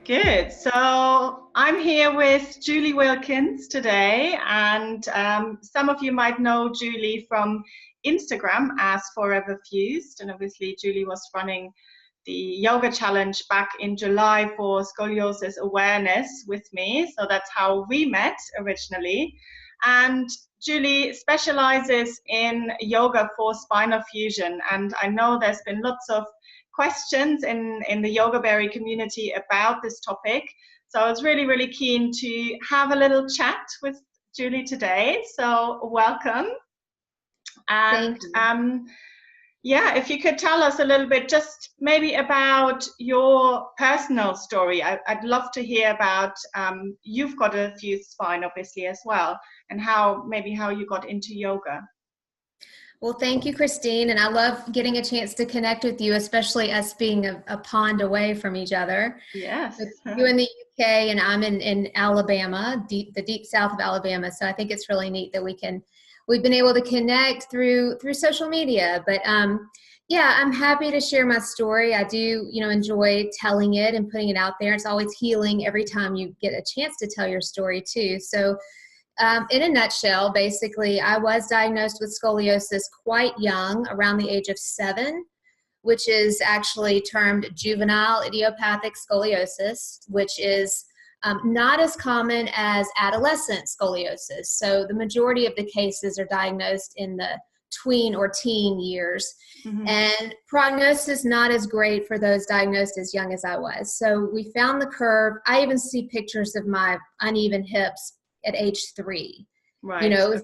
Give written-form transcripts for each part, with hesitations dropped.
Good. So I'm here with Julie Wilkins today, and some of you might know Julie from Instagram as Forever Fused, and obviously Julie was running the yoga challenge back in July for scoliosis awareness with me. So that's how we met originally. And Julie specializes in yoga for spinal fusion, and I know there's been lots of questions in the Yogaberry community about this topic. So I was really keen to have a little chat with Julie today. So welcome. And yeah, if you could tell us a little bit just maybe about your personal story. I'd love to hear about, you've got a fused spine obviously as well, and how you got into yoga. Well, thank you, Christine. And I love getting a chance to connect with you, especially us being a pond away from each other. Yes. You in the UK and I'm in Alabama, the deep south of Alabama. So I think it's really neat that we've been able to connect through social media. But yeah, I'm happy to share my story. I do, enjoy telling it and putting it out there. It's always healing every time you get a chance to tell your story too. So in a nutshell, basically, I was diagnosed with scoliosis quite young, around the age of 7, which is actually termed juvenile idiopathic scoliosis, which is not as common as adolescent scoliosis. So the majority of the cases are diagnosed in the tween or teen years. Mm-hmm. And prognosis not as great for those diagnosed as young as I was. So we found the curve. I even see pictures of my uneven hips at age 3, right? It was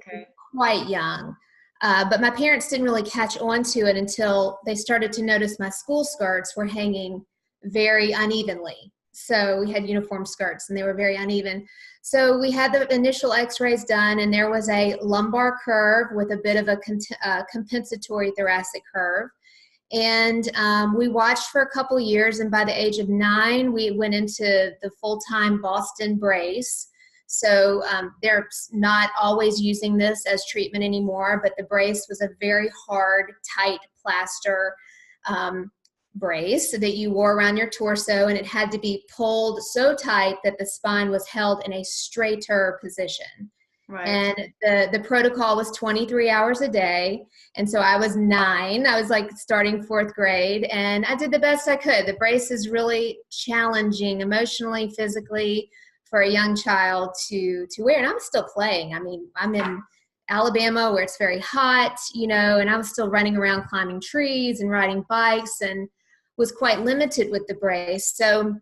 quite young. But my parents didn't really catch on to it until they started to notice my school skirts were hanging very unevenly. So we had uniform skirts and they were very uneven. So we had the initial x-rays done and there was a lumbar curve with a bit of a compensatory thoracic curve. And we watched for a couple years, and by the age of 9, we went into the full-time Boston brace. So they're not always using this as treatment anymore, but the brace was a very hard, tight plaster brace that you wore around your torso, and it had to be pulled so tight that the spine was held in a straighter position. Right. And the protocol was 23 hours a day. And so I was 9. I was like starting 4th grade, and I did the best I could. The brace is really challenging emotionally, physically, for a young child to wear. And I'm still playing. I mean, I'm in Alabama where it's very hot, and I was still running around climbing trees and riding bikes and was quite limited with the brace. So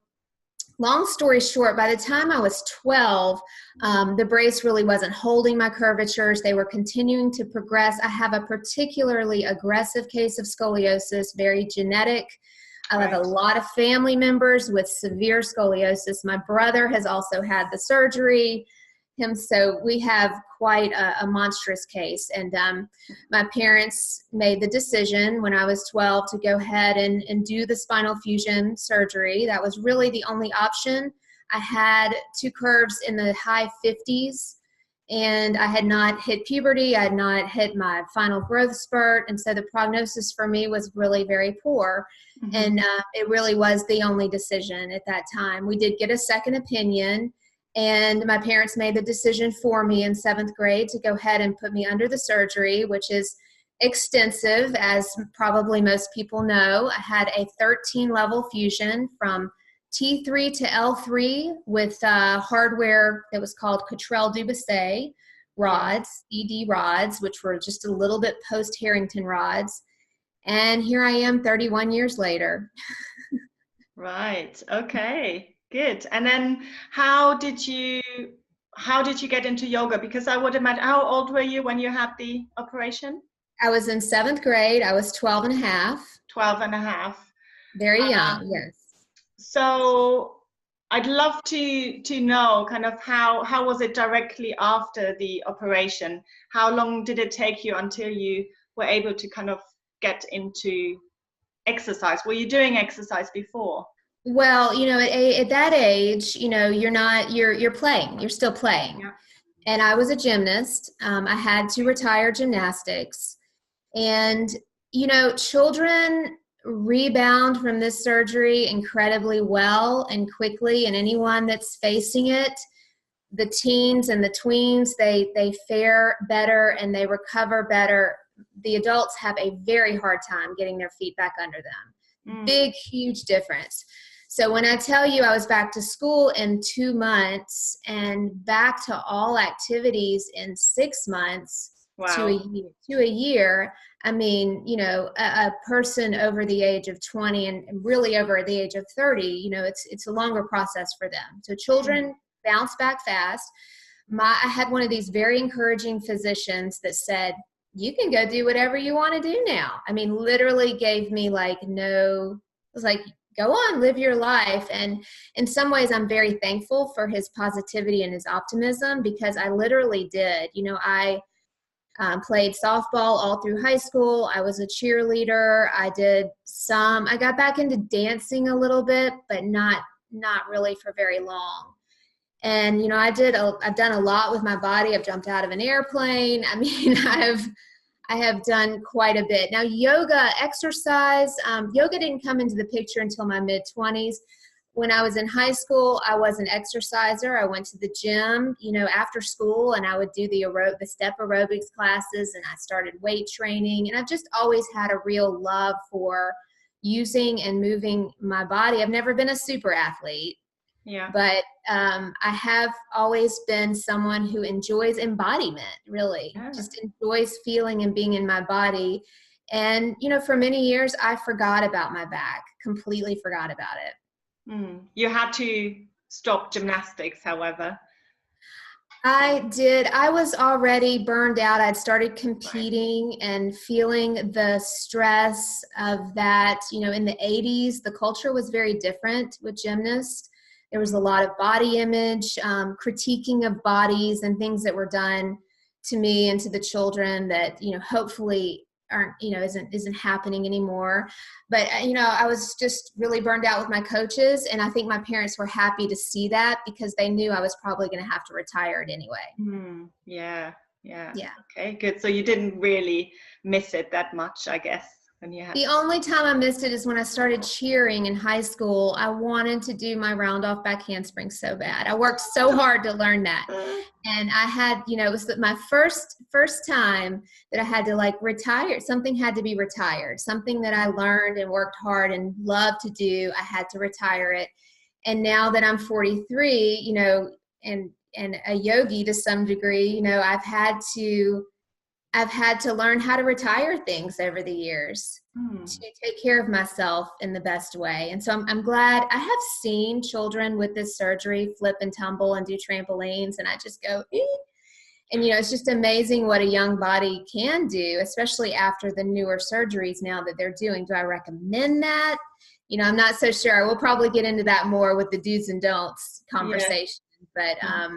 long story short, by the time I was 12, the brace really wasn't holding my curvatures. They were continuing to progress. I have a particularly aggressive case of scoliosis, very genetic. I have a lot of family members with severe scoliosis. My brother has also had the surgery. So we have quite a monstrous case. And my parents made the decision when I was 12 to go ahead and do the spinal fusion surgery. That was really the only option. I had 2 curves in the high 50s. And I had not hit puberty. I had not hit my final growth spurt. And so the prognosis for me was really very poor. Mm-hmm. And it really was the only decision at that time. We did get a second opinion. And my parents made the decision for me in 7th grade to go ahead and put me under the surgery, which is extensive, as probably most people know. I had a 13-level fusion from T3 to L3 with hardware that was called Cottrell-Dubosset rods, ED rods, which were just a little bit post-Harrington rods. And here I am 31 years later. Right. Okay. Good. And then how did you get into yoga? Because I would imagine, how old were you when you had the operation? I was in 7th grade. I was 12 and a half. 12 and a half. Very young, yes. So I'd love to know kind of how was it directly after the operation? How long did it take you until you were able to kind of get into exercise? Were you doing exercise before? Well, at that age, you're playing, you're still playing. Yeah. And I was a gymnast. I had to retire gymnastics. And, children rebound from this surgery incredibly well and quickly, and anyone that's facing it, the teens and the tweens, they fare better and they recover better. The adults have a very hard time getting their feet back under them. Big, huge difference. So when I tell you I was back to school in 2 months and back to all activities in 6 months, wow, to a year, I mean, you know, a person over the age of 20 and really over the age of 30, you know, it's a longer process for them. So children bounce back fast. I had one of these very encouraging physicians that said, you can go do whatever you want to do now. I mean, literally gave me like was like, go on, live your life. And in some ways, I'm very thankful for his positivity and his optimism, because I literally did. You know, I played softball all through high school. I was a cheerleader. I got back into dancing a little bit, but not really for very long. And, you know, I've done a lot with my body. I've jumped out of an airplane. I mean, I have done quite a bit. Now, yoga, exercise, yoga didn't come into the picture until my mid-20s. When I was in high school, I was an exerciser. I went to the gym, you know, after school, and I would do the step aerobics classes, and I started weight training. And I've just always had a real love for using and moving my body. I've never been a super athlete. Yeah. But I have always been someone who enjoys embodiment, really. Yeah. Just enjoys feeling and being in my body. And, you know, for many years, I forgot about my back, completely forgot about it. You had to stop gymnastics, however. I did. I was already burned out. I'd started competing and feeling the stress of that. You know, in the 80s, the culture was very different with gymnasts. There was a lot of body image, critiquing of bodies and things that were done to me and to the children that, you know, hopefully aren't, you know, isn't happening anymore. But, you know, I was just really burned out with my coaches. And I think my parents were happy to see that, because they knew I was probably going to have to retire it anyway. Yeah. Okay, good. So you didn't really miss it that much, I guess. The only time I missed it is when I started cheering in high school. I wanted to do my round off back handspring so bad. I worked so hard to learn that. And I had, you know, it was my first time that I had to like retire. Something had to be retired. Something that I learned and worked hard and loved to do, I had to retire it. And now that I'm 43, you know, and a yogi to some degree, you know, I've had to learn how to retire things over the years to take care of myself in the best way. And so I'm glad. I have seen children with this surgery flip and tumble and do trampolines, and I just go, eh. And, you know, it's just amazing what a young body can do, especially after the newer surgeries now that they're doing. Do I recommend that? You know, I'm not so sure. We'll probably get into that more with the do's and don'ts conversation. Yeah.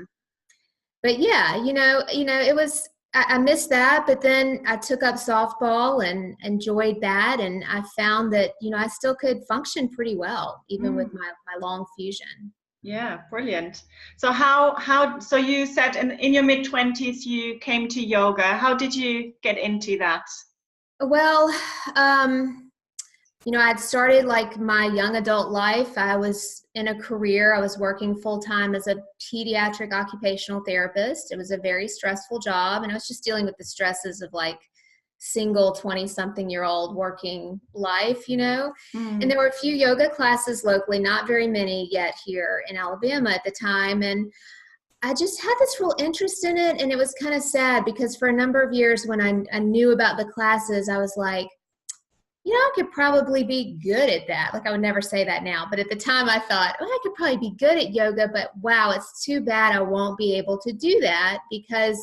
But yeah, you know, it was, I missed that, but then I took up softball and enjoyed that. And I found that, you know, I still could function pretty well, even with my long fusion. Yeah, brilliant. So so you said in your mid-20s, you came to yoga. How did you get into that? Well, you know, I'd started like my young adult life. I was in a career. I was working full-time as a pediatric occupational therapist. It was a very stressful job, and I was just dealing with the stresses of like single 20-something-year-old working life, you know. And there were a few yoga classes locally, not very many yet here in Alabama at the time. And I just had this real interest in it. And it was kind of sad, because for a number of years when I knew about the classes, I was like, you know, I could probably be good at that. Like, I would never say that now, but at the time I thought, oh, I could probably be good at yoga, but wow, it's too bad I won't be able to do that, because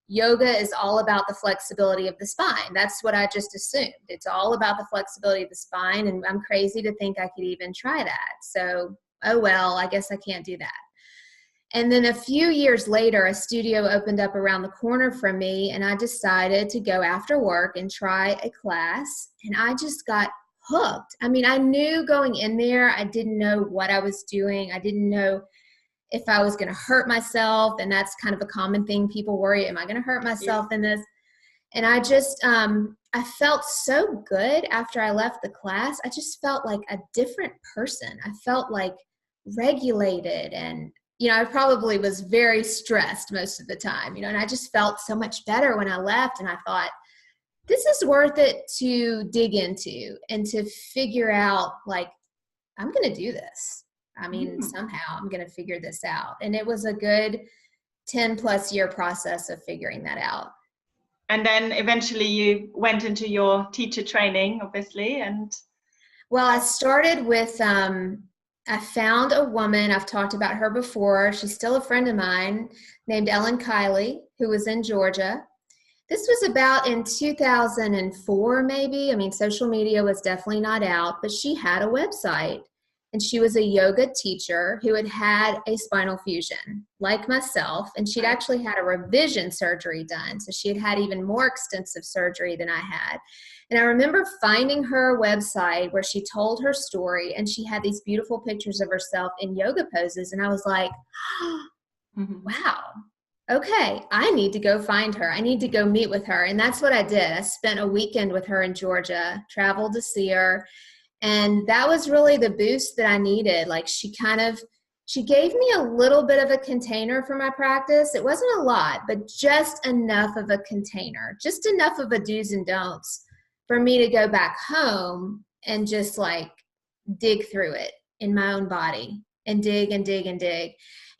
yoga is all about the flexibility of the spine. That's what I just assumed. It's all about the flexibility of the spine, and I'm crazy to think I could even try that. So, oh well, I guess I can't do that. And then a few years later, a studio opened up around the corner from me, and I decided to go after work and try a class, and I just got hooked. I mean, I knew going in there, I didn't know what I was doing. I didn't know if I was going to hurt myself, and that's kind of a common thing people worry, am I going to hurt myself in this? And I just, I felt so good after I left the class. I just felt like a different person. I felt like regulated, and, you know, I probably was very stressed most of the time, you know, and I just felt so much better when I left. And I thought, this is worth it to dig into and to figure out, like, I'm going to do this. I mean, somehow I'm going to figure this out. And it was a good 10 plus year process of figuring that out. And then eventually you went into your teacher training, obviously. And well, I started with, I found a woman, I've talked about her before. She's still a friend of mine, named Ellen Kiley, who was in Georgia. This was about in 2004, maybe. I mean, social media was definitely not out, but she had a website, and she was a yoga teacher who had had a spinal fusion, like myself, and she'd actually had a revision surgery done. So she had had even more extensive surgery than I had. And I remember finding her website where she told her story, and she had these beautiful pictures of herself in yoga poses. And I was like, wow. Okay, I need to go find her. I need to go meet with her. And that's what I did. I spent a weekend with her in Georgia, traveled to see her. And that was really the boost that I needed. Like, she gave me a little bit of a container for my practice. It wasn't a lot, but just enough of a container, just enough of a do's and don'ts for me to go back home and just like dig through it in my own body and dig and dig and dig.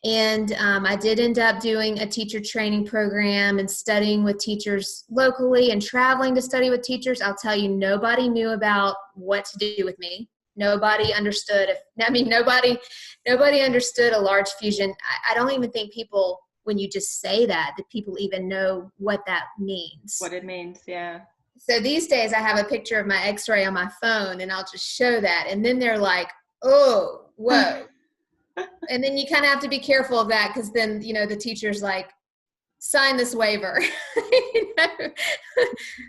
And I did end up doing a teacher training program and studying with teachers locally and traveling to study with teachers. I'll tell you, nobody knew about what to do with me. Nobody understood. Nobody understood a large fusion. I don't even think people, when you just say that people even know what that means. What it means, yeah. So these days I have a picture of my x-ray on my phone, and I'll just show that. And then they're like, oh, whoa. And then you kind of have to be careful of that, because then, you know, the teacher's like, sign this waiver. You know?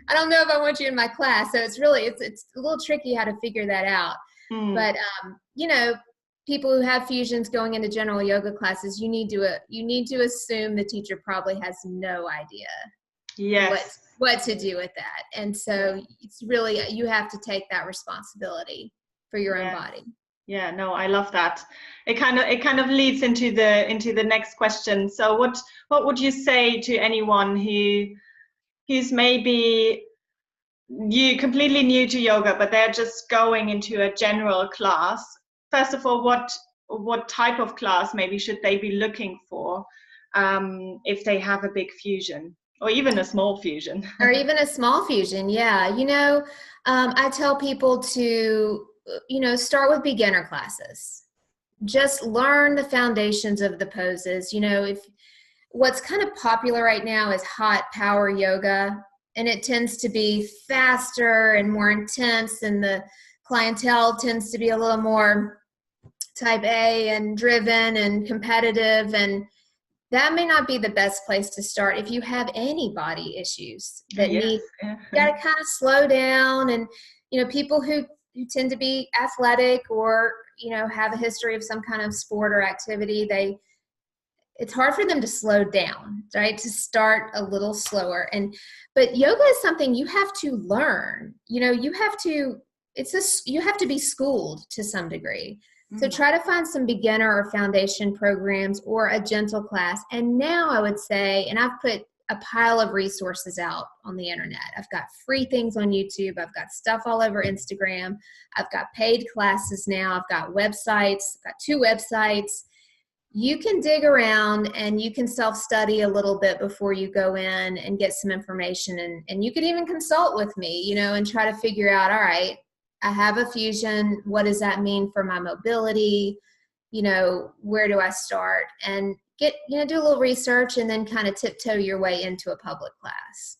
I don't know if I want you in my class. So it's really, it's a little tricky how to figure that out. But, you know, people who have fusions going into general yoga classes, you need to assume the teacher probably has no idea what to do with that. And so it's really, you have to take that responsibility for your own body. Yeah, no, I love that. It kind of leads into the next question. So what would you say to anyone who's maybe completely new to yoga, but they're just going into a general class? First of all, what type of class maybe should they be looking for if they have a big fusion, or even a small fusion? Or even a small fusion, yeah. You know, I tell people to, you know, start with beginner classes. Just learn the foundations of the poses. You know, if what's kind of popular right now is hot power yoga, and it tends to be faster and more intense, and the clientele tends to be a little more type A and driven and competitive, and that may not be the best place to start if you have any body issues that you got to kind of slow down. And, you know, people who tend to be athletic or, you know, have a history of some kind of sport or activity, it's hard for them to slow down, right? To start a little slower. But yoga is something you have to learn. You know, you have to be schooled to some degree. So try to find some beginner or foundation programs or a gentle class. And now I would say, and I've put a pile of resources out on the internet. I've got free things on YouTube. I've got stuff all over Instagram. I've got paid classes now. I've got websites. I've got 2 websites. You can dig around and you can self-study a little bit before you go in and get some information. And you could even consult with me, you know, and try to figure out, all right, I have a fusion. What does that mean for my mobility? You know, where do I start? And do a little research and then kind of tiptoe your way into a public class.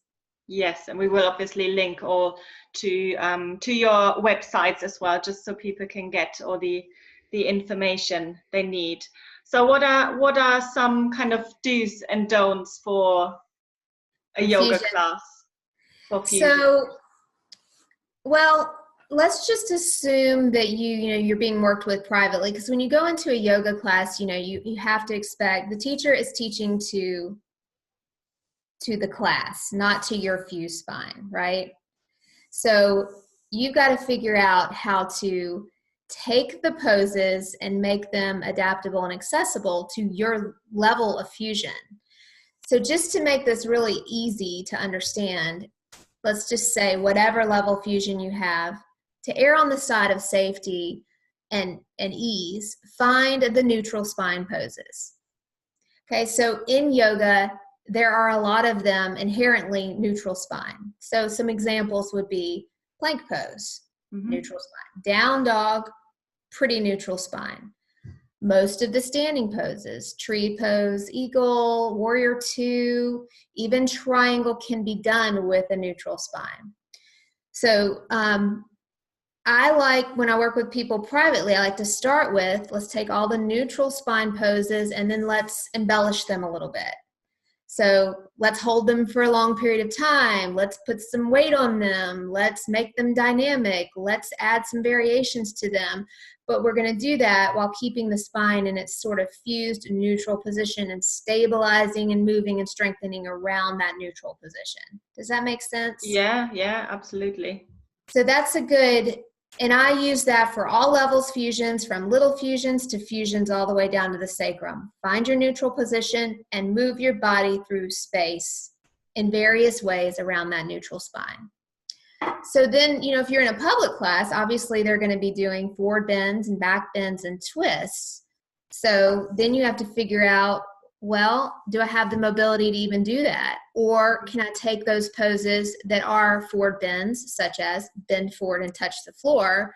Yes, and we will obviously link all to your websites as well, just so people can get all the information they need. So what are some kind of do's and don'ts for a yoga class for fusion? So, well, let's just assume that you're being worked with privately, because when you go into a yoga class, you know, you have to expect the teacher is teaching to to the class, not to your fused spine, right? So you've got to figure out how to take the poses and make them adaptable and accessible to your level of fusion. So just to make this really easy to understand, let's just say whatever level fusion you have, to err on the side of safety and ease, find the neutral spine poses. Okay, so in yoga, there are a lot of them inherently neutral spine. So some examples would be plank pose, neutral spine. Down dog, pretty neutral spine. Most of the standing poses, tree pose, eagle, warrior two, even triangle can be done with a neutral spine. So I like, when I work with people privately, I like to start with, let's take all the neutral spine poses and then let's embellish them a little bit. So let's hold them for a long period of time. Let's put some weight on them. Let's make them dynamic. Let's add some variations to them. But we're going to do that while keeping the spine in its sort of fused neutral position and stabilizing and moving and strengthening around that neutral position. Does that make sense? Yeah, absolutely. So that's a good, and I use that for all levels fusions, from little fusions to fusions all the way down to the sacrum. Find your neutral position and move your body through space in various ways around that neutral spine. So then, if you're in a public class, obviously they're going to be doing forward bends and back bends and twists. So then you have to figure out, well, do I have the mobility to even do that? Or can I take those poses that are forward bends, such as bend forward and touch the floor,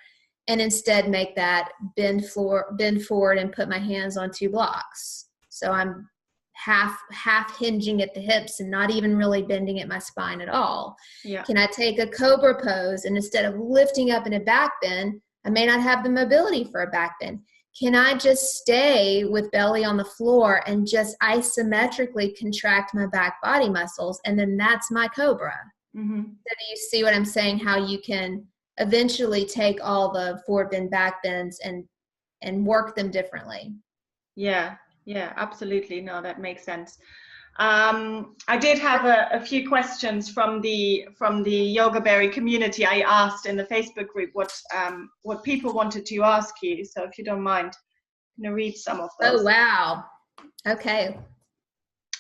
and instead make that bend forward and put my hands on two blocks? So I'm half hinging at the hips and not even really bending at my spine at all. Yeah. Can I take a cobra pose, and instead of lifting up in a back bend, I may not have the mobility for a back bend. Can I just stay with belly on the floor and just isometrically contract my back body muscles, and then that's my cobra? So do you see what I'm saying? How you can eventually take all the forward bend, back bends and work them differently. Yeah, absolutely. No, that makes sense. I did have a few questions from the Yogaberry community. I asked in the Facebook group what people wanted to ask you. So if you don't mind, I'm going to read some of those. Oh, wow. Okay.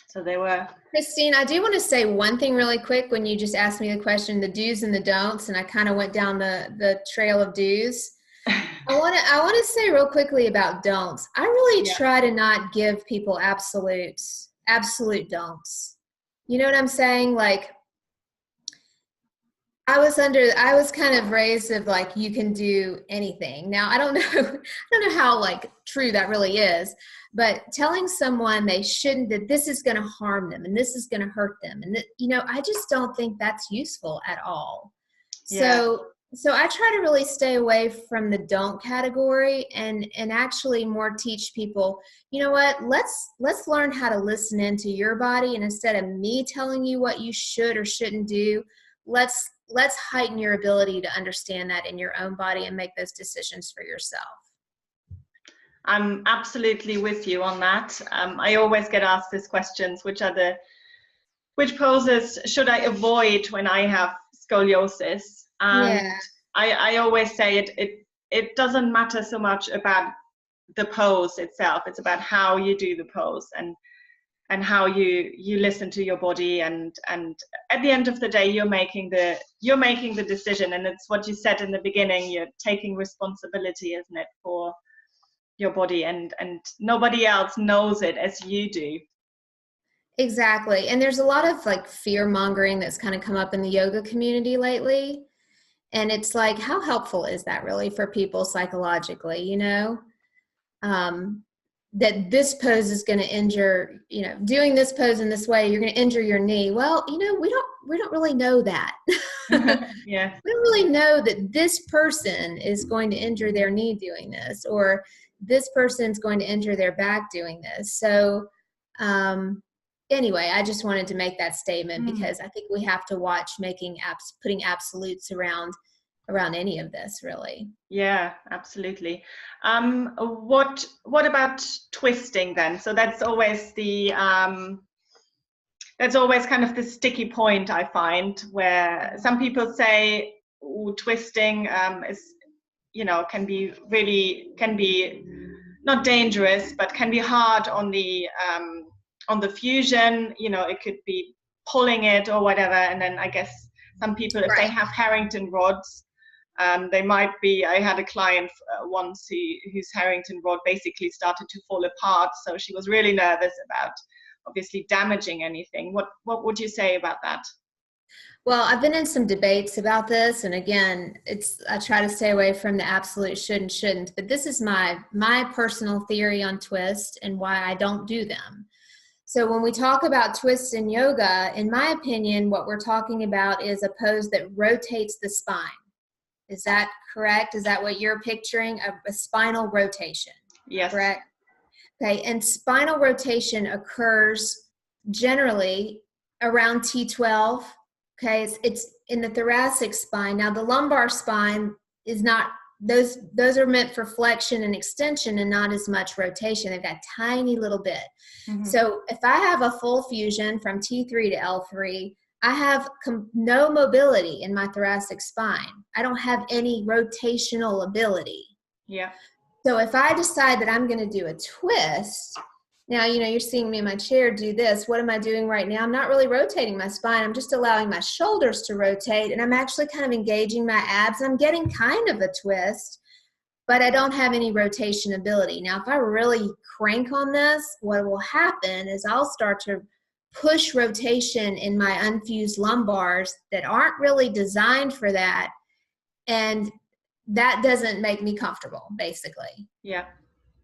So they were... Christine, I do want to say one thing really quick when you just asked me the question, the do's and the don'ts, and I kind of went down the trail of do's. I want to say real quickly about don'ts. I really try to not give people absolute don'ts. You know what I'm saying? Like, I was kind of raised of like, you can do anything. Now I don't know how like true that really is, but telling someone they shouldn't, that this is going to harm them and this is going to hurt them, and that, I just don't think that's useful at all. So I try to really stay away from the don't category and actually more teach people, you know what, let's learn how to listen into your body, and instead of me telling you what you should or shouldn't do, let's heighten your ability to understand that in your own body and make those decisions for yourself. I'm absolutely with you on that. I always get asked these questions, which poses should I avoid when I have scoliosis? And I always say it doesn't matter so much about the pose itself. It's about how you do the pose and how you listen to your body, and at the end of the day you're making the decision, and it's what you said in the beginning, you're taking responsibility, isn't it, for your body, and nobody else knows it as you do. Exactly. And there's a lot of like fear mongering that's kind of come up in the yoga community lately. And it's like, how helpful is that really for people psychologically, that this pose is going to injure, doing this pose in this way, you're going to injure your knee. Well, we don't really know that. Yeah. We don't really know that this person is going to injure their knee doing this, or this person's going to injure their back doing this. So, anyway, I just wanted to make that statement because I think we have to watch putting absolutes around any of this, really. Yeah, absolutely. What about twisting then? So that's always the that's always kind of the sticky point, I find, where some people say, ooh, twisting is, you know, can be not dangerous, but can be hard on the fusion. You know, it could be pulling it or whatever. And then I guess some people, if they have Harrington rods, they might be. I had a client once whose Harrington rod basically started to fall apart, so she was really nervous about obviously damaging anything. What would you say about that? Well, I've been in some debates about this, and again, I try to stay away from the absolute should and shouldn't, but this is my personal theory on twist and why I don't do them. So when we talk about twists in yoga, in my opinion, what we're talking about is a pose that rotates the spine. Is that correct? Is that what you're picturing? A spinal rotation? Yes. Correct? Okay, and spinal rotation occurs generally around T12. Okay, it's in the thoracic spine. Now the lumbar spine is not, those are meant for flexion and extension and not as much rotation. They've got tiny little bit. Mm-hmm. So if I have a full fusion from T3 to L3, I have no mobility in my thoracic spine. I don't have any rotational ability. Yeah. So if I decide that I'm going to do a twist, now, you know, you're seeing me in my chair do this. What am I doing right now? I'm not really rotating my spine. I'm just allowing my shoulders to rotate, and I'm actually kind of engaging my abs. I'm getting kind of a twist, but I don't have any rotation ability. Now, if I really crank on this, what will happen is I'll start to push rotation in my unfused lumbars that aren't really designed for that, and that doesn't make me comfortable, basically. Yeah.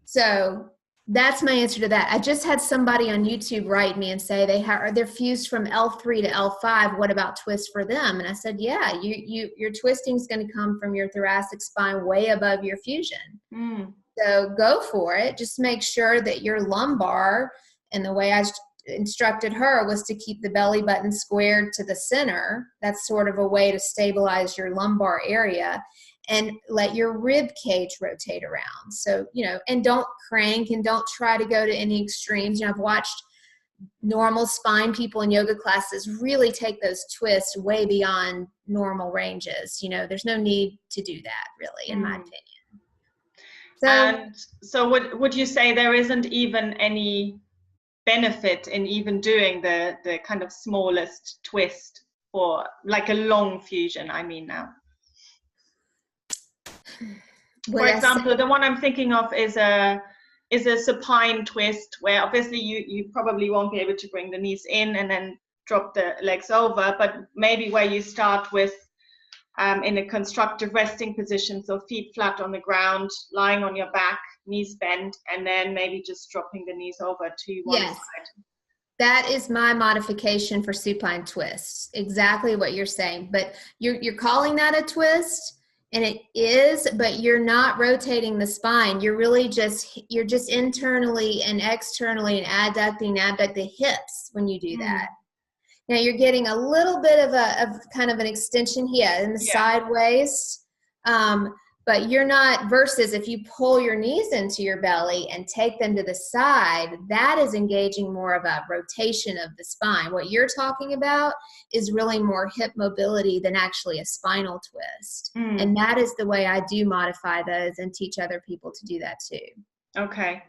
So that's my answer to that. I just had somebody on YouTube write me and say they're fused from L3 to L5. What about twist for them? And I said, yeah, your twisting is going to come from your thoracic spine way above your fusion. Mm. So go for it. Just make sure that your lumbar, and the way I instructed her was to keep the belly button squared to the center. That's sort of a way to stabilize your lumbar area. And let your rib cage rotate around. So, you know, and don't crank and don't try to go to any extremes. You know, I've watched normal spine people in yoga classes really take those twists way beyond normal ranges. You know, there's no need to do that, really, in my opinion. So, and so would you say there isn't even any benefit in even doing the kind of smallest twist for like a long fusion, I mean now? For example, the one I'm thinking of is a supine twist, where obviously you probably won't be able to bring the knees in and then drop the legs over, but maybe where you start with in a constructive resting position, so feet flat on the ground, lying on your back, knees bent, and then maybe just dropping the knees over to one side. That is my modification for supine twists. Exactly what you're saying, but you're calling that a twist. And it is, but you're not rotating the spine. You're really just internally and externally and abducting the hips when you do that. Now you're getting a little bit of kind of an extension here in the sideways, but you're not, versus if you pull your knees into your belly and take them to the side, that is engaging more of a rotation of the spine. What you're talking about is really more hip mobility than actually a spinal twist. And that is the way I do modify those and teach other people to do that too. Okay.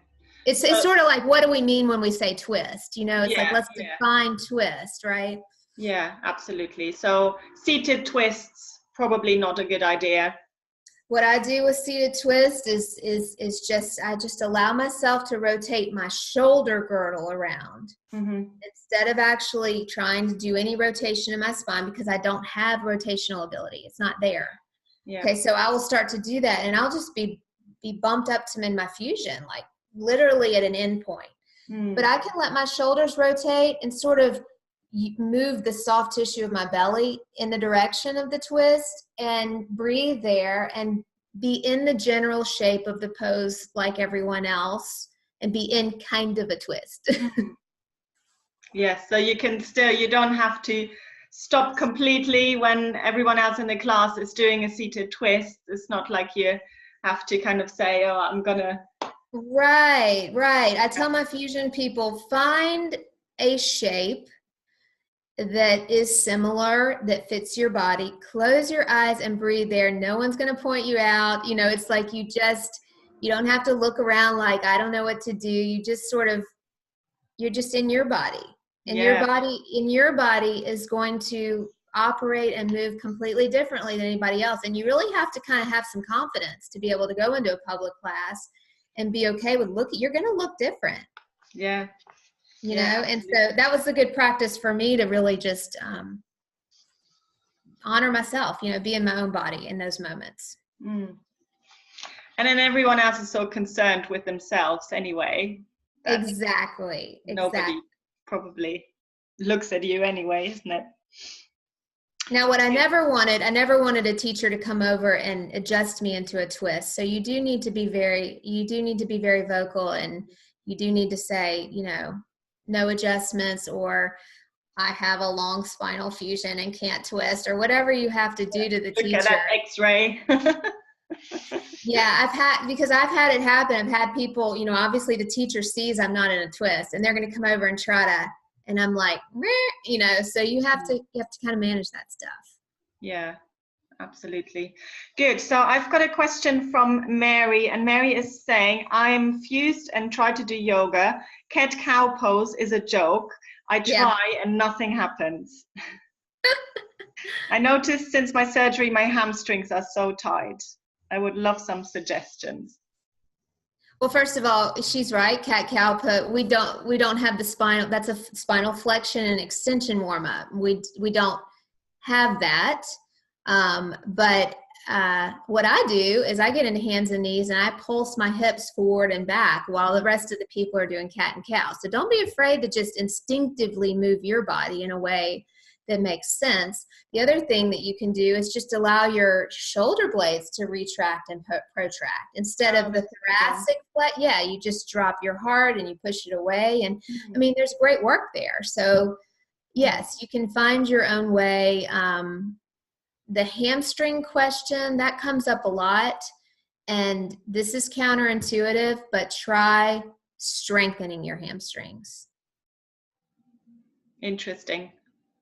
It's sort of like, what do we mean when we say twist? You know, it's like, let's define twist, right? Yeah, absolutely. So seated twists, probably not a good idea. What I do with seated twist is I just allow myself to rotate my shoulder girdle around instead of actually trying to do any rotation in my spine, because I don't have rotational ability. It's not there. Yeah. Okay, so I will start to do that, and I'll just be bumped up to in my fusion, like literally at an end point. But I can let my shoulders rotate and sort of move the soft tissue of my belly in the direction of the twist and breathe there and be in the general shape of the pose like everyone else and be in kind of a twist. Yes, so you don't have to stop completely when everyone else in the class is doing a seated twist. It's not like you have to kind of say, oh, I'm gonna. Right. I tell my fusion people, find a shape that is similar, that fits your body. Close your eyes and breathe there. No one's going to point you out. You know, it's like you don't have to look around like, I don't know what to do. You just you're just in your body. And your body is going to operate and move completely differently than anybody else. And you really have to kind of have some confidence to be able to go into a public class and be okay with you're going to look different. Yeah. You know, and so that was a good practice for me to really just honor myself, you know, be in my own body in those moments. And then everyone else is so concerned with themselves anyway. Exactly. Nobody probably looks at you anyway, isn't it? Now, what I never wanted a teacher to come over and adjust me into a twist. So you do need to be very vocal, and you do need to say, you know, no adjustments, or I have a long spinal fusion and can't twist, or whatever you have to do to the teacher. Look at that X-ray. Yeah, I've had it happen. I've had people, you know, obviously the teacher sees I'm not in a twist, and they're going to come over and try to, and I'm like, meh, you know, so you have to kind of manage that stuff. Yeah. Absolutely. Good. So I've got a question from Mary, and Mary is saying, I am fused and try to do yoga. Cat-cow pose is a joke. I try and nothing happens. I noticed since my surgery, my hamstrings are so tight. I would love some suggestions. Well, first of all, she's right. Cat-cow pose. We don't have the spinal. That's a spinal flexion and extension warm-up. We don't have that. But what I do is I get into hands and knees and I pulse my hips forward and back while the rest of the people are doing cat and cow. So don't be afraid to just instinctively move your body in a way that makes sense. The other thing that you can do is just allow your shoulder blades to retract and protract instead of the thoracic flex. Yeah, you just drop your heart and you push it away. And I mean, there's great work there. So yes, you can find your own way. The hamstring question, that comes up a lot, and this is counterintuitive, but try strengthening your hamstrings. Interesting.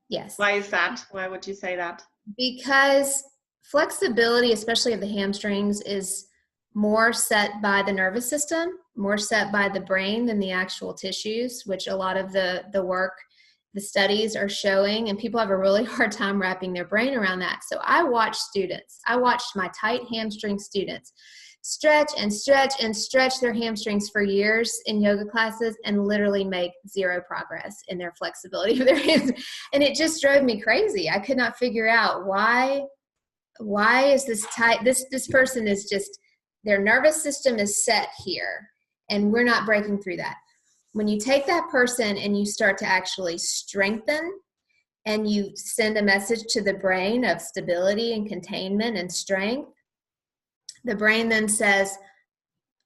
Yes. Why is that? Why would you say that? Because flexibility, especially of the hamstrings, is more set by the nervous system, more set by the brain than the actual tissues, which a lot of the work, the studies are showing, and people have a really hard time wrapping their brain around that. So I watched my tight hamstring students stretch and stretch and stretch their hamstrings for years in yoga classes and literally make zero progress in their flexibility of their hands. And it just drove me crazy. I could not figure out why is this tight? This person is just, their nervous system is set here and we're not breaking through that. When you take that person and you start to actually strengthen and you send a message to the brain of stability and containment and strength, the brain then says,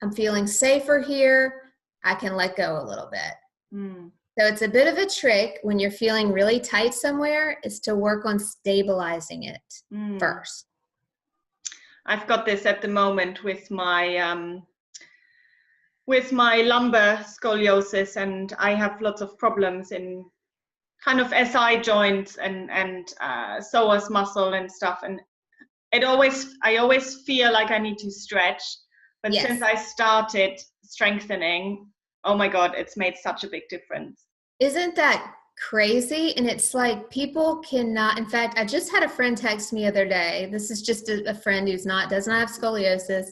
I'm feeling safer here. I can let go a little bit. So it's a bit of a trick when you're feeling really tight somewhere, is to work on stabilizing it first. I've got this at the moment with my lumbar scoliosis, and I have lots of problems in kind of SI joints and psoas muscle and stuff. And I always feel like I need to stretch, but since I started strengthening, oh my God, it's made such a big difference. Isn't that crazy? And it's like people cannot, in fact, I just had a friend text me the other day. This is just a friend who's doesn't have scoliosis.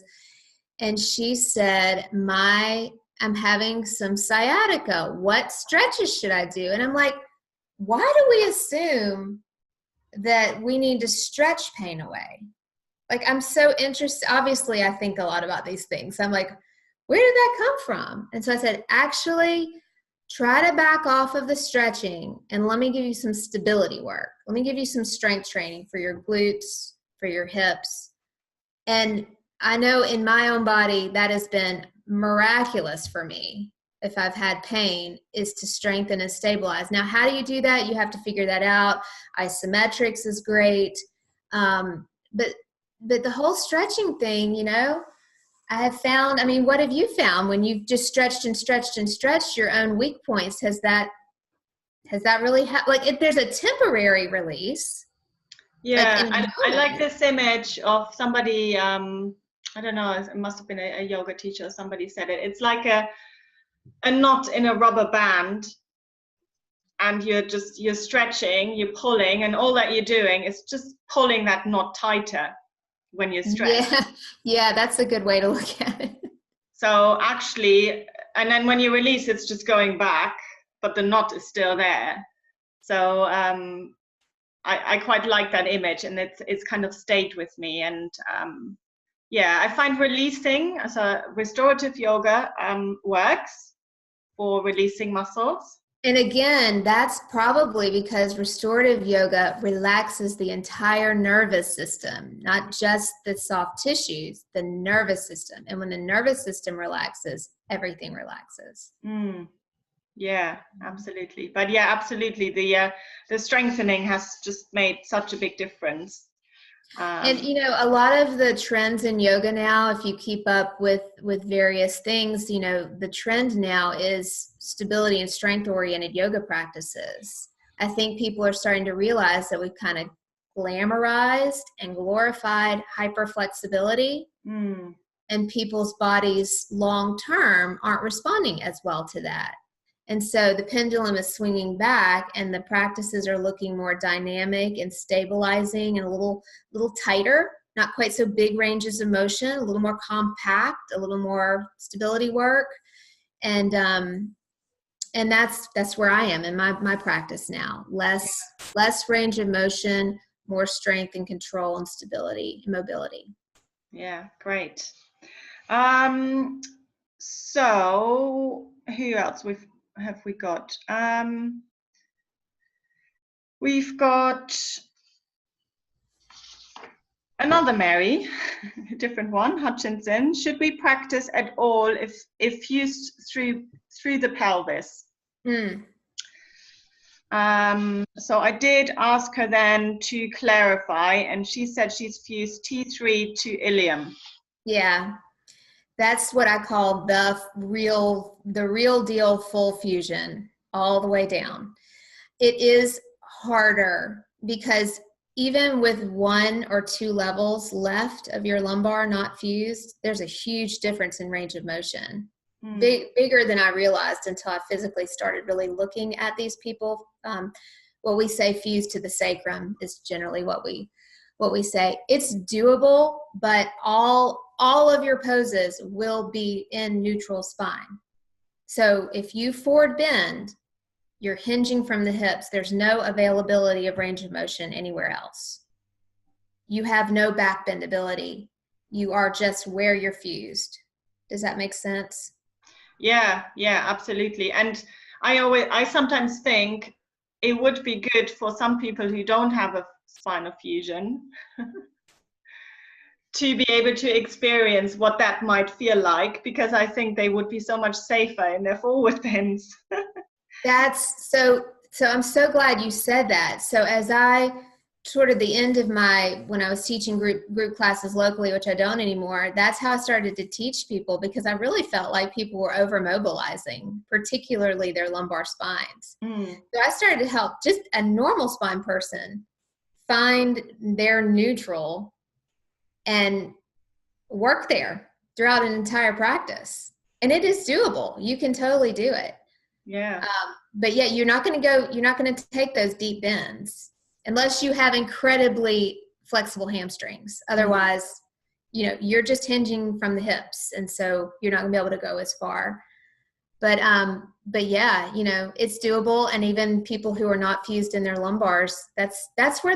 And she said, I'm having some sciatica. What stretches should I do? And I'm like, why do we assume that we need to stretch pain away? Like, I'm so interested. Obviously, I think a lot about these things. I'm like, where did that come from? And so I said, actually, try to back off of the stretching and let me give you some stability work. Let me give you some strength training for your glutes, for your hips. And I know in my own body that has been miraculous for me. If I've had pain, is to strengthen and stabilize. Now, how do you do that? You have to figure that out. Isometrics is great. But the whole stretching thing, you know, I have found, I mean, what have you found when you've just stretched and stretched and stretched your own weak points? Has that has that really like if there's a temporary release? Yeah, Like I like this image of somebody, I don't know, it must have been a yoga teacher or somebody said it. It's like a knot in a rubber band, and you're stretching, you're pulling, and all that you're doing is just pulling that knot tighter when you're stretched. Yeah, that's a good way to look at it. So actually, and then when you release, it's just going back, but the knot is still there. So I quite like that image, and it's kind of stayed with me. And yeah, I find releasing, so restorative yoga works for releasing muscles. And again, that's probably because restorative yoga relaxes the entire nervous system, not just the soft tissues, the nervous system. And when the nervous system relaxes, everything relaxes. Yeah, absolutely. But yeah, absolutely. The strengthening has just made such a big difference. And a lot of the trends in yoga now, if you keep up with various things, the trend now is stability and strength oriented yoga practices. I think people are starting to realize that we've kind of glamorized and glorified hyperflexibility, and people's bodies long term aren't responding as well to that. And so the pendulum is swinging back, and the practices are looking more dynamic and stabilizing and a little tighter, not quite so big ranges of motion, a little more compact, a little more stability work. And that's where I am in my practice now. Less range of motion, more strength and control and stability and mobility. Yeah, great. So who else have we got? We've got another Mary, a different one, Hutchinson. Should we practice at all if fused through the pelvis? So I did ask her then to clarify, and she said she's fused T3 to ilium. Yeah. That's what I call the real deal full fusion all the way down. It is harder because even with 1 or 2 levels left of your lumbar not fused, there's a huge difference in range of motion. Bigger than I realized until I physically started really looking at these people. What we say fused to the sacrum is generally what we say. It's doable, but all of your poses will be in neutral spine. So if you forward bend, you're hinging from the hips. There's no availability of range of motion anywhere else. You have no back bendability. You are just where you're fused. Does that make sense? Yeah, absolutely. And I sometimes think it would be good for some people who don't have a spinal fusion to be able to experience what that might feel like, because I think they would be so much safer in their forward bends. That's so I'm so glad you said that. So as I sort of the end of when I was teaching group classes locally, which I don't anymore, that's how I started to teach people, because I really felt like people were over mobilizing, particularly their lumbar spines. So I started to help just a normal spine person find their neutral and work there throughout an entire practice. And it is doable. You can totally do it. Yeah. But yeah, you're not going to take those deep bends unless you have incredibly flexible hamstrings. Otherwise, you're just hinging from the hips. And so you're not gonna be able to go as far. But yeah, it's doable. And even people who are not fused in their lumbars, that's where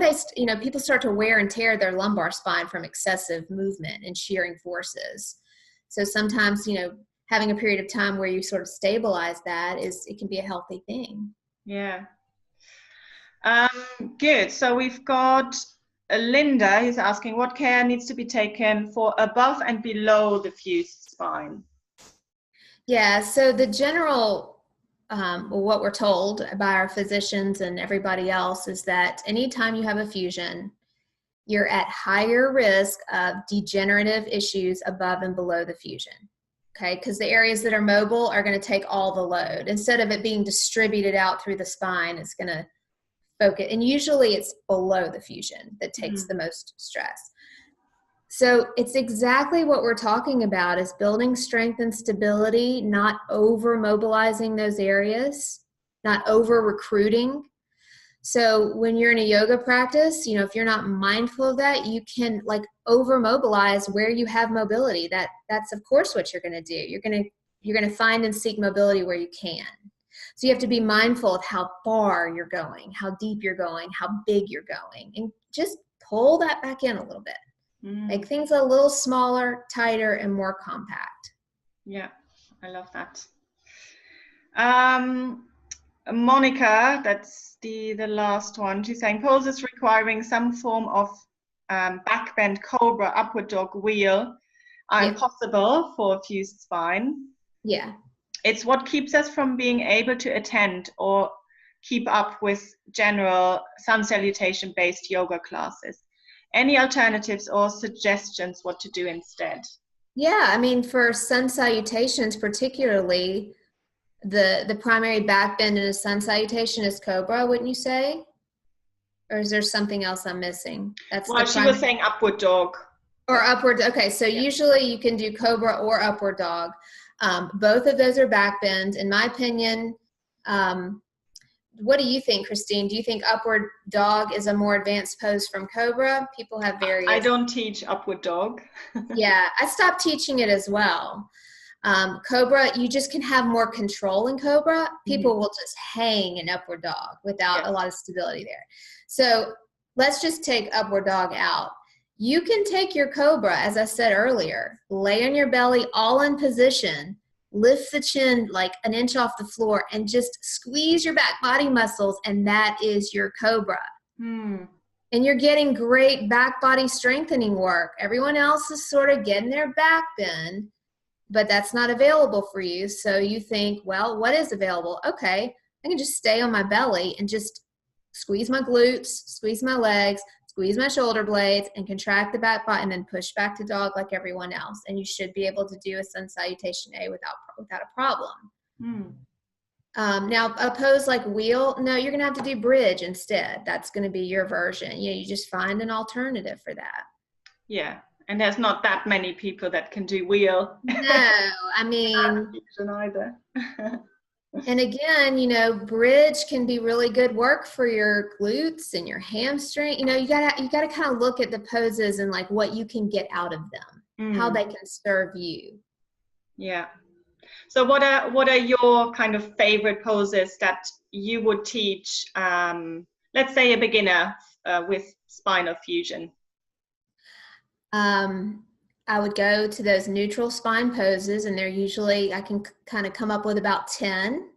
people start to wear and tear their lumbar spine from excessive movement and shearing forces. So sometimes, having a period of time where you sort of stabilize that it can be a healthy thing. Yeah. Good. So we've got Linda who's asking, what care needs to be taken for above and below the fused spine? Yeah, so the general, what we're told by our physicians and everybody else is that anytime you have a fusion, you're at higher risk of degenerative issues above and below the fusion. okay? Because the areas that are mobile are going to take all the load. Instead of it being distributed out through the spine, it's going to focus. And usually it's below the fusion that takes the most stress. So it's exactly what we're talking about, is building strength and stability, not over mobilizing those areas, not over recruiting. So when you're in a yoga practice, you know, if you're not mindful of that, you can like over mobilize where you have mobility. That's of course what you're going to do. You're going to find and seek mobility where you can. So you have to be mindful of how far you're going, how deep you're going, how big you're going, and just pull that back in a little bit. Make things a little smaller, tighter, and more compact. Yeah, I love that. Monica, that's the last one. She's saying poses requiring some form of backbend, cobra, upward dog, wheel are impossible for a fused spine. Yeah. It's what keeps us from being able to attend or keep up with general sun salutation based yoga classes. Any alternatives or suggestions what to do instead? Yeah, I mean, for sun salutations particularly, the primary back bend in a sun salutation is cobra, wouldn't you say? Or is there something else I'm missing? Well, she was saying upward dog. Or upward. Okay, so usually you can do cobra or upward dog. Both of those are back bends. In my opinion, what do you think, Christine? Do you think upward dog is a more advanced pose from cobra? People have various. I don't teach upward dog. Yeah, I stopped teaching it as well. Cobra, you just can have more control in cobra. People will just hang in upward dog without a lot of stability there. So let's just take upward dog out. You can take your cobra, as I said earlier, lay on your belly, all in position, lift the chin like an inch off the floor, and just squeeze your back body muscles, and that is your cobra. And you're getting great back body strengthening work. Everyone else is sort of getting their back bend, but that's not available for you. So you think, well, what is available? Okay, I can just stay on my belly and just squeeze my glutes, squeeze my legs, squeeze my shoulder blades, and contract the back body, and then push back to dog like everyone else. And you should be able to do a sun salutation A without a problem. Now, a pose like wheel, no, you're going to have to do bridge instead. That's going to be your version. You just find an alternative for that. Yeah. And there's not that many people that can do wheel. No, I mean, either. And again, you know, bridge can be really good work for your glutes and your hamstring. You know, you gotta kind of look at the poses and like what you can get out of them, how they can serve you. Yeah. So what are your kind of favorite poses that you would teach, let's say a beginner with spinal fusion? I would go to those neutral spine poses, and they're usually, I can kind of come up with about 10.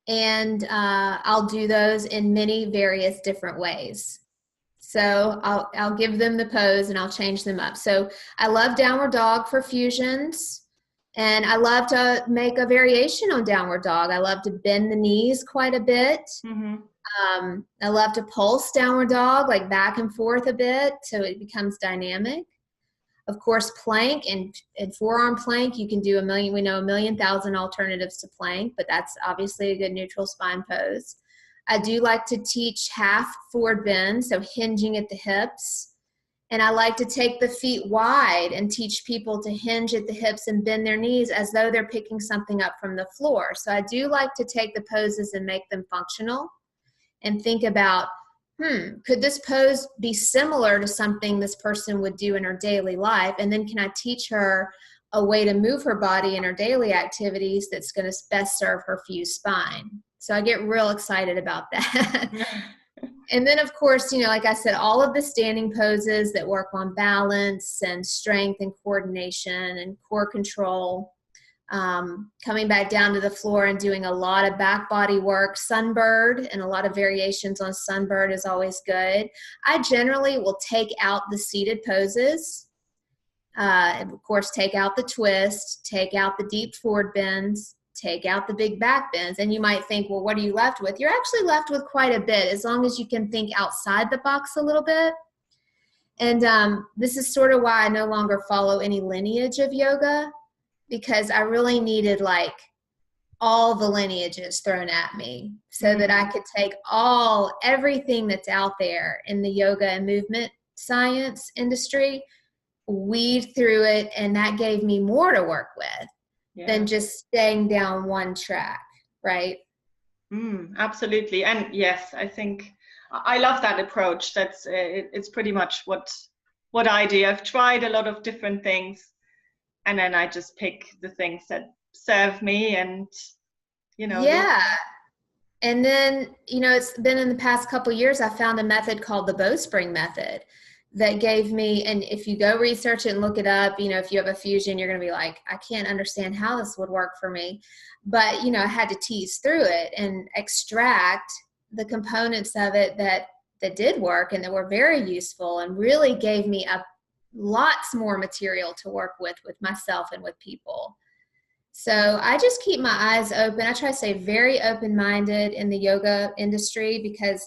And I'll do those in many various different ways. So I'll give them the pose and I'll change them up. So I love downward dog for fusions. And I love to make a variation on downward dog. I love to bend the knees quite a bit. I love to pulse downward dog, like back and forth a bit, so it becomes dynamic. Of course, plank and forearm plank, you can do we know 1,000,000 alternatives to plank, but that's obviously a good neutral spine pose. I do like to teach half forward bend, so hinging at the hips. And I like to take the feet wide and teach people to hinge at the hips and bend their knees as though they're picking something up from the floor. So I do like to take the poses and make them functional and think about, could this pose be similar to something this person would do in her daily life? And then can I teach her a way to move her body in her daily activities that's going to best serve her fused spine? So I get real excited about that. And then, of course, you know, like I said, all of the standing poses that work on balance and strength and coordination and core control. Coming back down to the floor and doing a lot of back body work. Sunbird and a lot of variations on sunbird is always good. I generally will take out the seated poses. Of course, take out the twist, take out the deep forward bends, take out the big back bends. And you might think, well, what are you left with? You're actually left with quite a bit, as long as you can think outside the box a little bit. And this is sort of why I no longer follow any lineage of yoga. because I really needed like all the lineages thrown at me so that I could take everything that's out there in the yoga and movement science industry, weed through it, and that gave me more to work with than just staying down one track, right? Absolutely. And yes, I think I love that approach. That's it's pretty much what I do. I've tried a lot of different things, and then I just pick the things that serve me, and Yeah. And then, it's been in the past couple of years, I found a method called the bowspring method that gave me, and if you go research it and look it up, if you have a fusion, you're going to be like, I can't understand how this would work for me. But, I had to tease through it and extract the components of it that did work and that were very useful and really gave me lots more material to work with myself and with people. So I just keep my eyes open. I try to stay very open-minded in the yoga industry because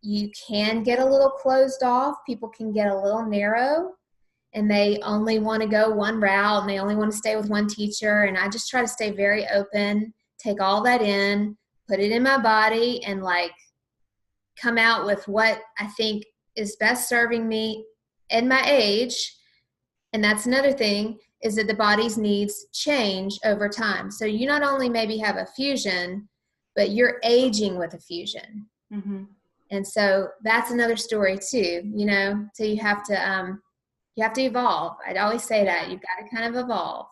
you can get a little closed off. People can get a little narrow and they only want to go one route and they only want to stay with one teacher. And I just try to stay very open, take all that in, put it in my body, and like come out with what I think is best serving me and my age. And that's another thing, is that the body's needs change over time. So you not only maybe have a fusion, but you're aging with a fusion. And so that's another story too, so you have to evolve. I'd always say that you've got to kind of evolve.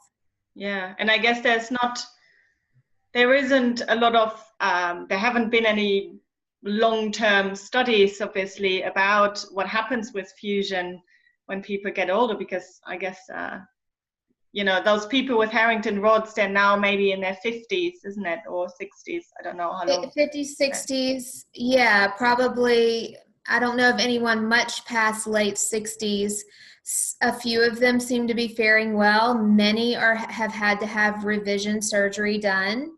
Yeah. And I guess there isn't a lot of, there haven't been any long-term studies, obviously, about what happens with fusion when people get older, because I guess, those people with Harrington rods, they're now maybe in their 50s, isn't it? Or 60s. I don't know how long. 50s, 60s. Yeah, probably. I don't know of anyone much past late 60s. A few of them seem to be faring well. Many have had to have revision surgery done.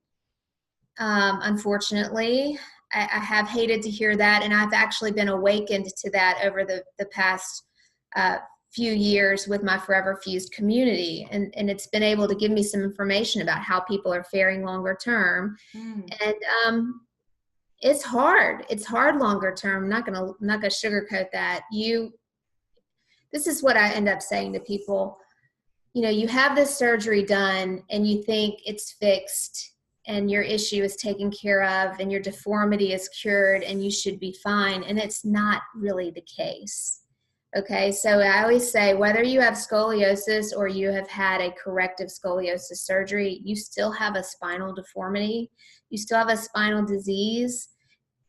Unfortunately, I have hated to hear that, and I've actually been awakened to that over the past few years with my Forever Fused community, and it's been able to give me some information about how people are faring longer term. And it's hard longer term. I'm not gonna sugarcoat that. This is what I end up saying to people. You have this surgery done and you think it's fixed and your issue is taken care of and your deformity is cured and you should be fine, and it's not really the case. Okay, so I always say, whether you have scoliosis or you have had a corrective scoliosis surgery, you still have a spinal deformity. You still have a spinal disease.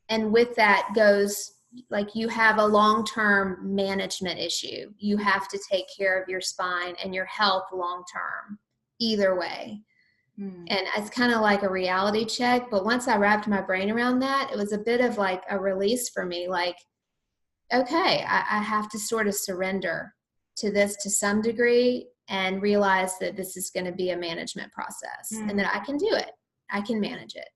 And with that goes, like, you have a long-term management issue. You have to take care of your spine and your health long-term, either way. And it's kind of like a reality check. But once I wrapped my brain around that, it was a bit of like a release for me. Like, okay, I have to sort of surrender to this to some degree and realize that this is going to be a management process and that I can do it. I can manage it.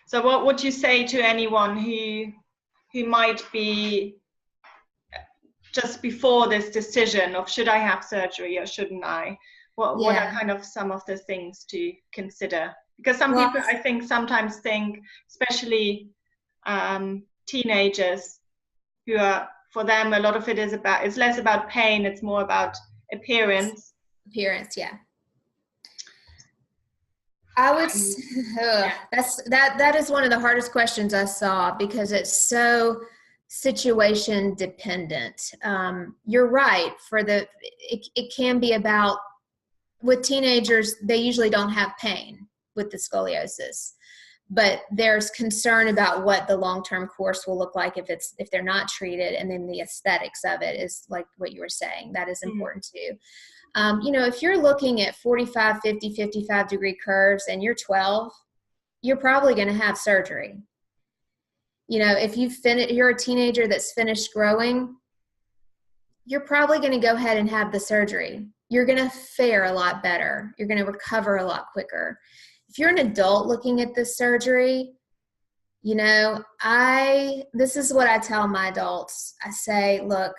So what would you say to anyone who might be just before this decision of, should I have surgery or shouldn't I? What are kind of some of the things to consider? Because some people, I think, sometimes think, especially teenagers, who are, for them, a lot of it is it's less about pain, it's more about appearance. Yeah. I would, that is one of the hardest questions I saw, because it's so situation dependent. You're right. It can be about, with teenagers, they usually don't have pain with the scoliosis, but there's concern about what the long-term course will look like if they're not treated. And then the aesthetics of it is like what you were saying, that is important too. If you're looking at 45, 50, 55 degree curves and you're 12, you're probably going to have surgery. If you're a teenager that's finished growing, you're probably going to go ahead and have the surgery. You're going to fare a lot better. You're going to recover a lot quicker. If you're an adult looking at this surgery, this is what I tell my adults. I say, look,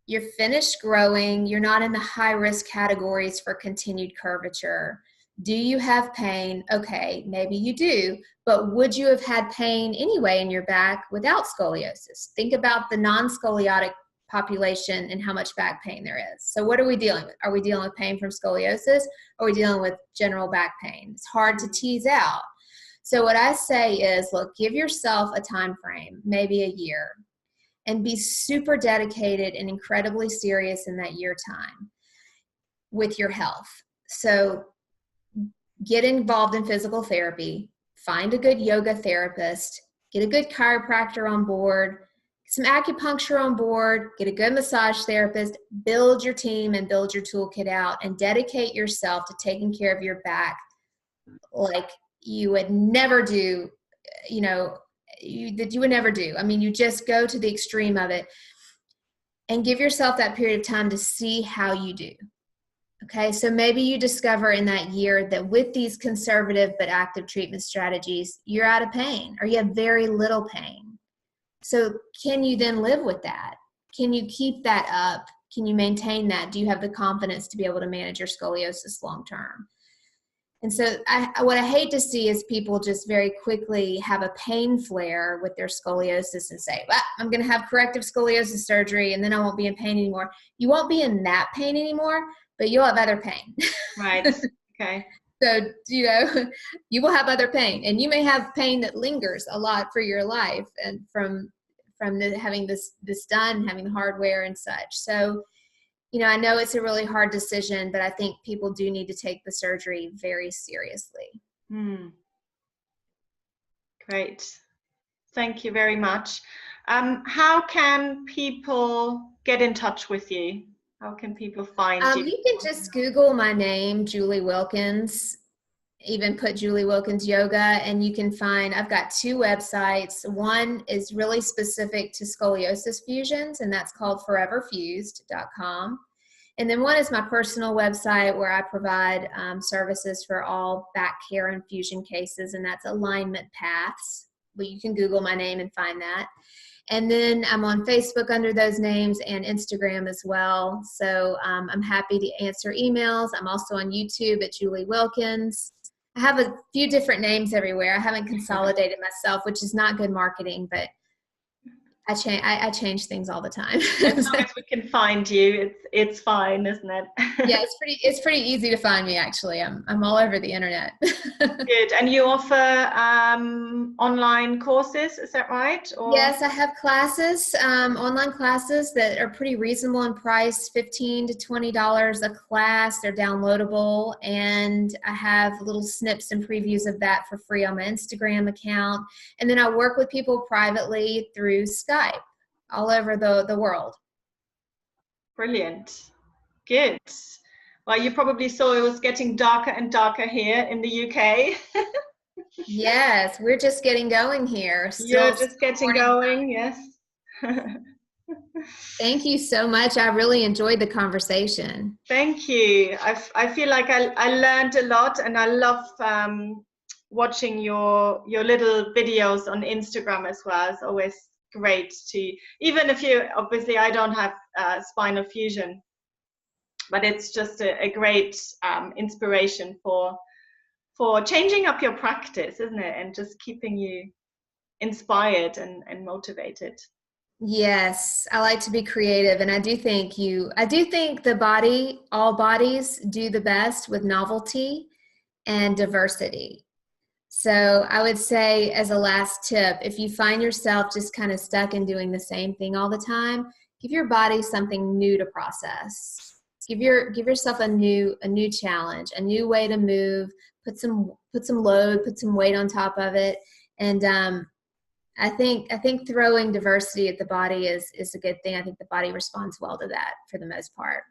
you're finished growing, you're not in the high risk categories for continued curvature. Do you have pain? Okay, maybe you do, but would you have had pain anyway in your back without scoliosis? Think about the non-scoliotic population and how much back pain there is. So what are we dealing with? Are we dealing with pain from scoliosis? Or are we dealing with general back pain? It's hard to tease out. So what I say is, look, give yourself a time frame, maybe a year, and be super dedicated and incredibly serious in that year time with your health. So get involved in physical therapy, find a good yoga therapist, get a good chiropractor on board, get some acupuncture on board, get a good massage therapist, build your team and build your toolkit out, and dedicate yourself to taking care of your back like you would never do, that you would never do. I mean, you just go to the extreme of it and give yourself that period of time to see how you do. Okay, so maybe you discover in that year that with these conservative but active treatment strategies, you're out of pain or you have very little pain. So can you then live with that? Can you keep that up? Can you maintain that? Do you have the confidence to be able to manage your scoliosis long term? And so what I hate to see is people just very quickly have a pain flare with their scoliosis and say, well, I'm going to have corrective scoliosis surgery and then I won't be in pain anymore. You won't be in that pain anymore, but you'll have other pain. Right. Okay. So, you will have other pain, and you may have pain that lingers a lot for your life and from having this done, having the hardware and such. So, I know it's a really hard decision, but I think people do need to take the surgery very seriously. Great. Thank you very much. How can people get in touch with you? How can people find you? You can just Google my name, Julie Wilkins, even put Julie Wilkins Yoga, and you can find, I've got 2 websites. One is really specific to scoliosis fusions, and that's called foreverfused.com. And then one is my personal website where I provide services for all back care and fusion cases, and that's Alignment Paths. But you can Google my name and find that. And then I'm on Facebook under those names and Instagram as well. So I'm happy to answer emails. I'm also on YouTube at Julie Wilkins. I have a few different names everywhere. I haven't consolidated myself, which is not good marketing, but I change things all the time. As long as we can find you, it's fine, isn't it? Yeah, it's pretty easy to find me, actually. I'm all over the internet. Good. And you offer online courses, is that right? Or? Yes, I have classes, online classes that are pretty reasonable in price, $15 to $20 a class. They're downloadable, and I have little snips and previews of that for free on my Instagram account. And then I work with people privately through Skype all over the world. Brilliant. Good. Well, you probably saw it was getting darker and darker here in the UK. Yes, we're just getting going here. You're just getting going, yes. Thank you so much. I really enjoyed the conversation. Thank you. I feel like I learned a lot, and I love watching your little videos on Instagram as well. It's always great to, even if obviously I don't have spinal fusion, but it's just a great inspiration for changing up your practice, isn't it? And just keeping you inspired and motivated. Yes, I like to be creative, and I do think all bodies do the best with novelty and diversity. So I would say, as a last tip, if you find yourself just kind of stuck in doing the same thing all the time, give your body something new to process. Give yourself a new challenge, a new way to move. Put some load, put some weight on top of it, and I think throwing diversity at the body is a good thing. I think the body responds well to that for the most part.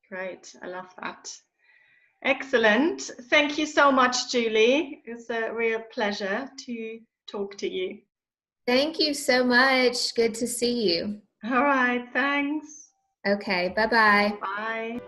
Great, I love that. Excellent. Thank you so much, Julie. It's a real pleasure to talk to you. Thank you so much. Good to see you. All right, thanks. Okay, bye-bye. Bye.